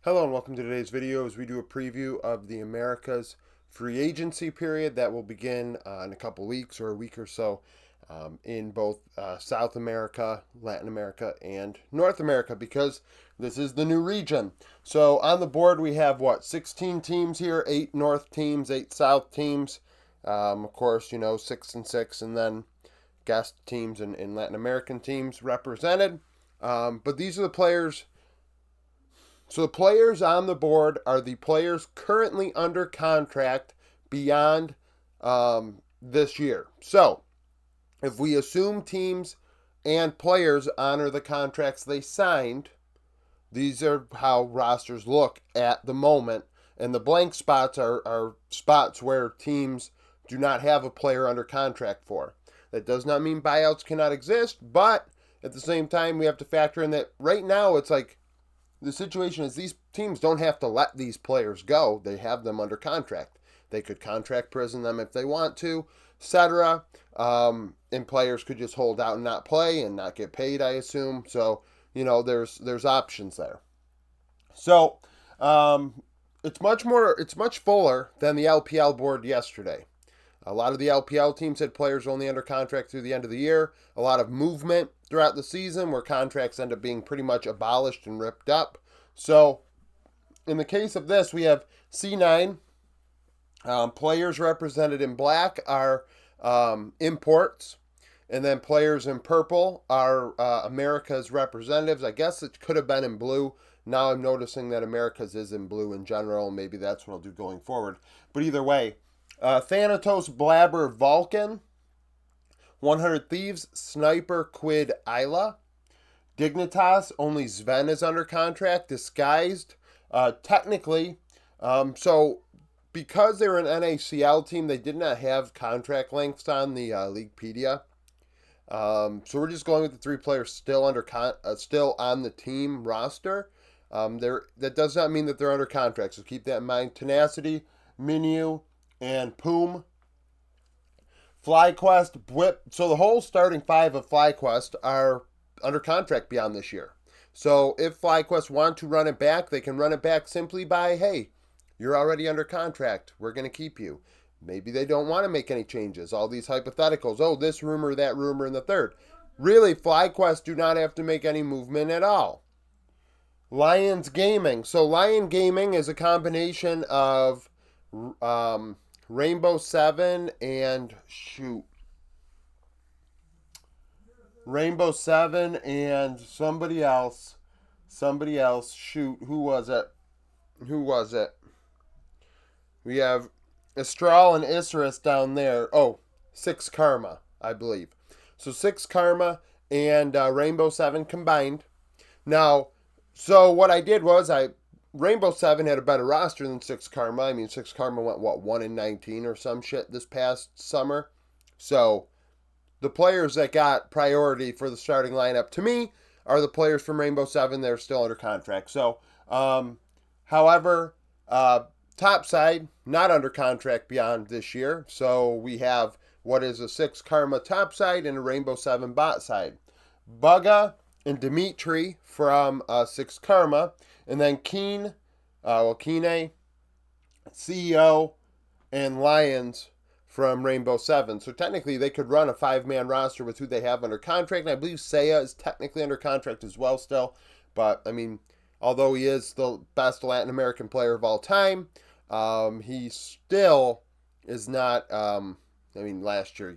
Hello and welcome to today's video as we do a preview of the Americas free agency period that will begin in a couple weeks or a week or so in both South America, Latin America, and North America because this is the new region. So on the board we have 16 teams here, 8 North teams, 8 South teams. Of course, 6 and 6, and then guest teams and Latin American teams represented. But these are the players. So the players on the board are the players currently under contract beyond this year. So if we assume teams and players honor the contracts they signed, these are how rosters look at the moment. And the blank spots are spots where teams do not have a player under contract for. That does not mean buyouts cannot exist, but at the same time, we have to factor in that right now it's like the situation is these teams don't have to let these players go. They have them under contract. They could contract prison them if they want to, etc. And players could just hold out and not play and not get paid, I assume. So, there's options there. So, it's much fuller than the LPL board yesterday. A lot of the LPL teams had players only under contract through the end of the year. A lot of movement throughout the season where contracts end up being pretty much abolished and ripped up. So, in the case of this, we have C9. Players represented in black are imports. And then players in purple are America's representatives. I guess it could have been in blue. Now I'm noticing that America's is in blue in general. Maybe that's what I'll do going forward. But either way, Thanatos Blabber Vulcan, 100 Thieves Sniper Quid Isla, Dignitas, only Sven is under contract, Disguised, technically, so because they were an NACL team, they did not have contract lengths on the Leaguepedia. So we're just going with the 3 players still still on the team roster. That does not mean that they're under contract, so keep that in mind. Tenacity, Minu, and Poom. FlyQuest, Bwip. So the whole starting 5 of FlyQuest are under contract beyond this year. So if FlyQuest want to run it back, they can run it back simply by, hey, you're already under contract. We're going to keep you. Maybe they don't want to make any changes. All these hypotheticals. Oh, this rumor, that rumor, and the third. Really, FlyQuest do not have to make any movement at all. Lions Gaming. So Lion Gaming is a combination of Rainbow 7 and Rainbow 7 and somebody else. Shoot, who was it? We have Astral and Isserus down there. Oh, 6 Karma, I believe. So 6 Karma and Rainbow 7 combined. Now, so what I did was Rainbow 7 had a better roster than 6 Karma. I mean, 6 Karma went, 1-19 or some shit this past summer. So, the players that got priority for the starting lineup, to me, are the players from Rainbow 7. They're still under contract. So, however, top side, not under contract beyond this year. So, we have what is a 6 Karma top side and a Rainbow 7 bot side. Bugga and Dimitri from 6 Karma. And then Keen, Kine, CEO, and Lions from Rainbow 7. So technically they could run a 5-man roster with who they have under contract. And I believe Seiya is technically under contract as well still. But, I mean, although he is the best Latin American player of all time, he still is not, last year,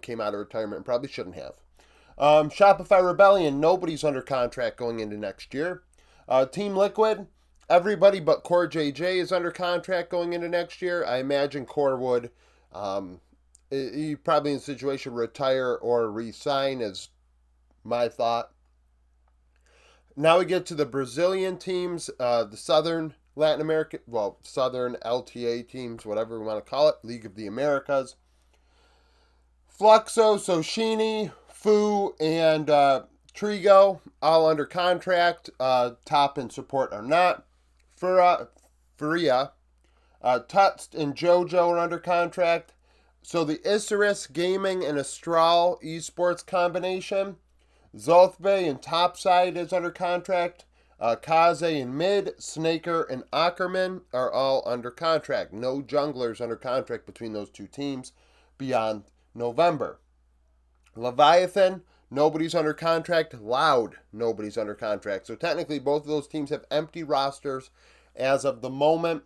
came out of retirement and probably shouldn't have. Shopify Rebellion, nobody's under contract going into next year. Team Liquid, everybody but Core JJ is under contract going into next year. I imagine Core would, he probably in a situation retire or re-sign is my thought. Now we get to the Brazilian teams, the Southern Latin American, Southern LTA teams, whatever we want to call it, League of the Americas. Fluxo, Soshini, Fu, and Trigo, all under contract. Top and support are not. Furia, Tutst, and JoJo are under contract. So the Isurus Gaming and Astral Esports combination, Zolthbe and Topside is under contract. Kaze and Mid, Snaker, and Ackerman are all under contract. No junglers under contract between those two teams beyond November. Leviathan, nobody's under contract. Loud, nobody's under contract. So technically, both of those teams have empty rosters as of the moment.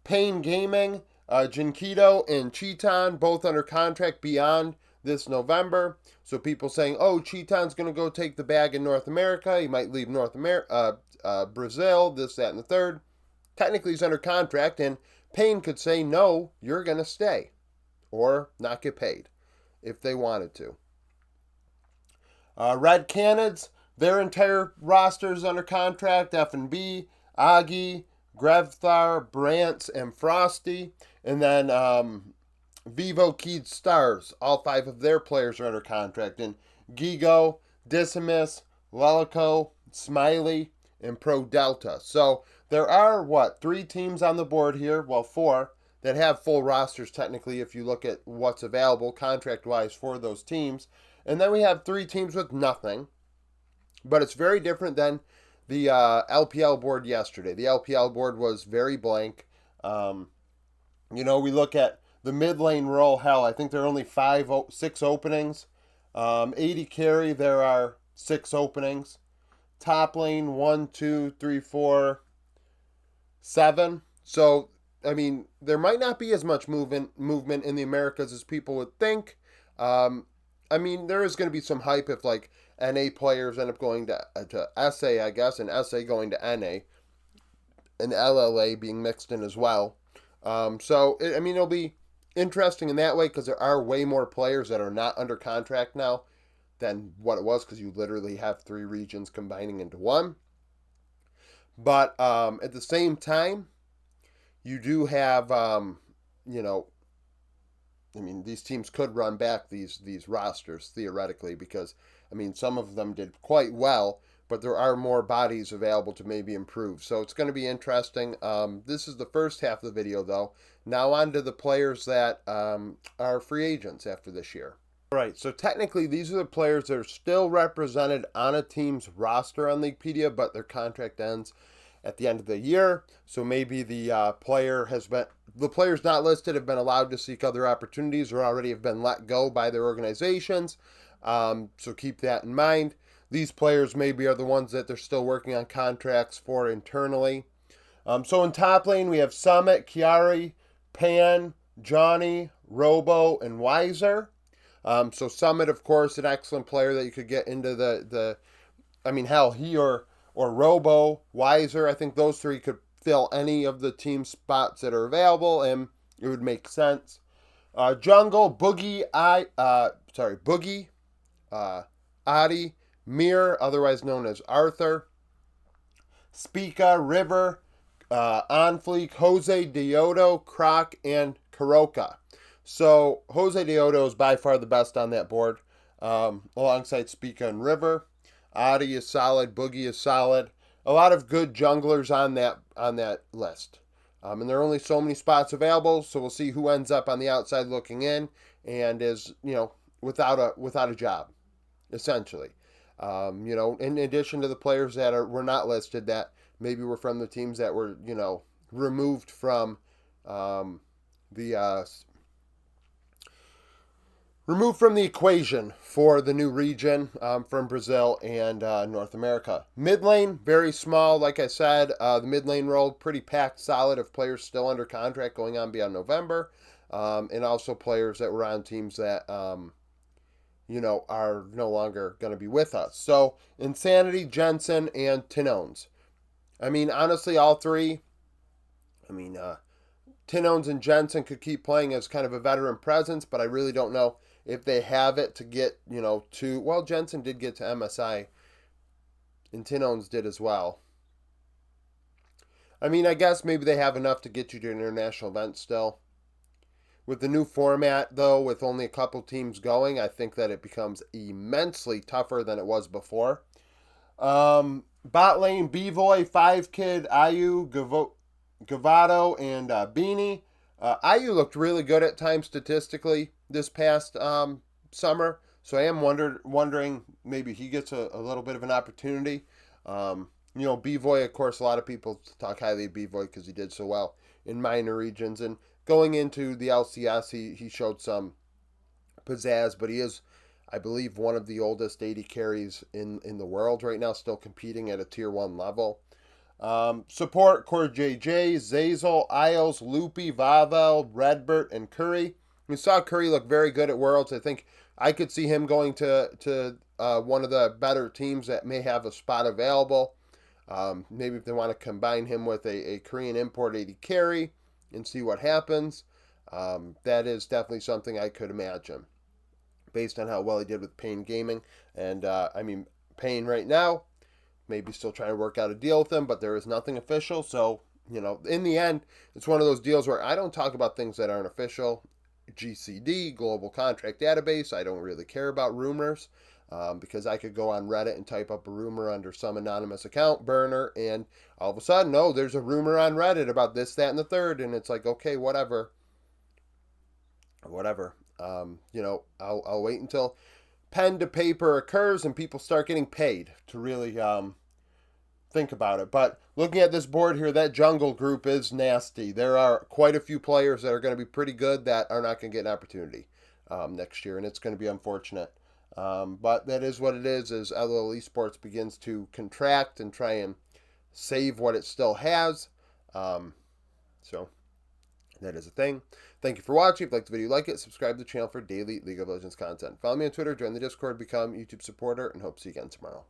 Pain Gaming, Jinkido, and Cheeton, both under contract beyond this November. So people saying, oh, Cheeton's going to go take the bag in North America. He might leave North America, Brazil, this, that, and the third. Technically, he's under contract, and Pain could say, no, you're going to stay or not get paid if they wanted to. Red Canids, their entire roster is under contract. F&B, Agi, Grevthar, Brantz, and Frosty. And then Vivo Keyed Stars, all 5 of their players are under contract. And Gigo, Decimus, Lelico, Smiley, and Pro Delta. So there are, 3 teams on the board here? Well, 4 that have full rosters technically if you look at what's available contract-wise for those teams. And then we have 3 teams with nothing. But it's very different than the LPL board yesterday. The LPL board was very blank. We look at the mid lane role. Hell, I think there are only 6 openings. 80 carry, there are 6 openings. Top lane, 1, 2, 3, 4, 7. So, I mean, there might not be as much movement in the Americas as people would think. I mean, there is going to be some hype if, like, NA players end up going to SA, I guess, and SA going to NA, and LLA being mixed in as well. It'll be interesting in that way because there are way more players that are not under contract now than what it was because you literally have 3 regions combining into one. But at the same time, you do have, these teams could run back these rosters theoretically because, some of them did quite well, but there are more bodies available to maybe improve. So it's going to be interesting. This is the first half of the video, though. Now on to the players that are free agents after this year. All right, so technically these are the players that are still represented on a team's roster on Leaguepedia, but their contract ends at the end of the year. So maybe the players not listed have been allowed to seek other opportunities or already have been let go by their organizations. So keep that in mind. These players maybe are the ones that they're still working on contracts for internally. So in top lane, we have Summit, Chiari, Pan, Johnny, Robo, and Weiser. So Summit, of course, an excellent player that you could get into he or Robo, Weiser. I think those 3 could fill any of the team spots that are available, and it would make sense. Jungle, Boogie, Adi, Mir, otherwise known as Arthur, Spica, River, Onfleek, Jose Deodo, Croc, and Karoka. So Jose Deodo is by far the best on that board, alongside Spica and River. Adi is solid, Boogie is solid. A lot of good junglers on that list. And there are only so many spots available, so we'll see who ends up on the outside looking in and is, without a job, essentially. In addition to the players that were not listed that maybe were from the teams that were, removed from the equation for the new region from Brazil and North America. Mid lane, very small. Like I said, the mid lane role pretty packed, solid of players still under contract going on beyond November, and also players that were on teams that are no longer going to be with us. So Insanity, Jensen, and Tinones. Honestly, all 3. Tinones and Jensen could keep playing as kind of a veteran presence, but I really don't know if they have it to get, Jensen did get to MSI, and Tinones did as well. I guess maybe they have enough to get you to an international event still. With the new format, though, with only a couple teams going, I think that it becomes immensely tougher than it was before. Bot lane, B-Voy, 5Kid, Ayu, Gavado, and Beanie. Ayu looked really good at times statistically this past summer, so I am wondering maybe he gets a little bit of an opportunity. B-Boy, of course, a lot of people talk highly of B-Boy because he did so well in minor regions. And going into the LCS, he showed some pizzazz, but he is, I believe, one of the oldest 80 carries in the world right now, still competing at a tier 1 level. Support Core JJ, Zazel, Isles, Loopy, Vavel, Redbert, and Curry. We saw Curry look very good at Worlds. I think I could see him going to one of the better teams that may have a spot available. Maybe if they want to combine him with a Korean import 80 carry and see what happens. That is definitely something I could imagine based on how well he did with Payne Gaming. And Payne right now, maybe still trying to work out a deal with him, but there is nothing official. So, in the end, it's one of those deals where I don't talk about things that aren't official. GCD, Global Contract Database, I don't really care about rumors because I could go on Reddit and type up a rumor under some anonymous account burner, and all of a sudden, oh, there's a rumor on Reddit about this, that, and the third, and it's like, okay, whatever. I'll wait until pen to paper occurs and people start getting paid to really think about it. But looking at this board here, that jungle group is nasty. There are quite a few players that are going to be pretty good that are not going to get an opportunity next year, and it's going to be unfortunate. But that is what it is as LOL Esports begins to contract and try and save what it still has. So that is a thing. Thank you for watching. If you liked the video, like it. Subscribe to the channel for daily League of Legends content. Follow me on Twitter, join the Discord, become a YouTube supporter, and hope to see you again tomorrow.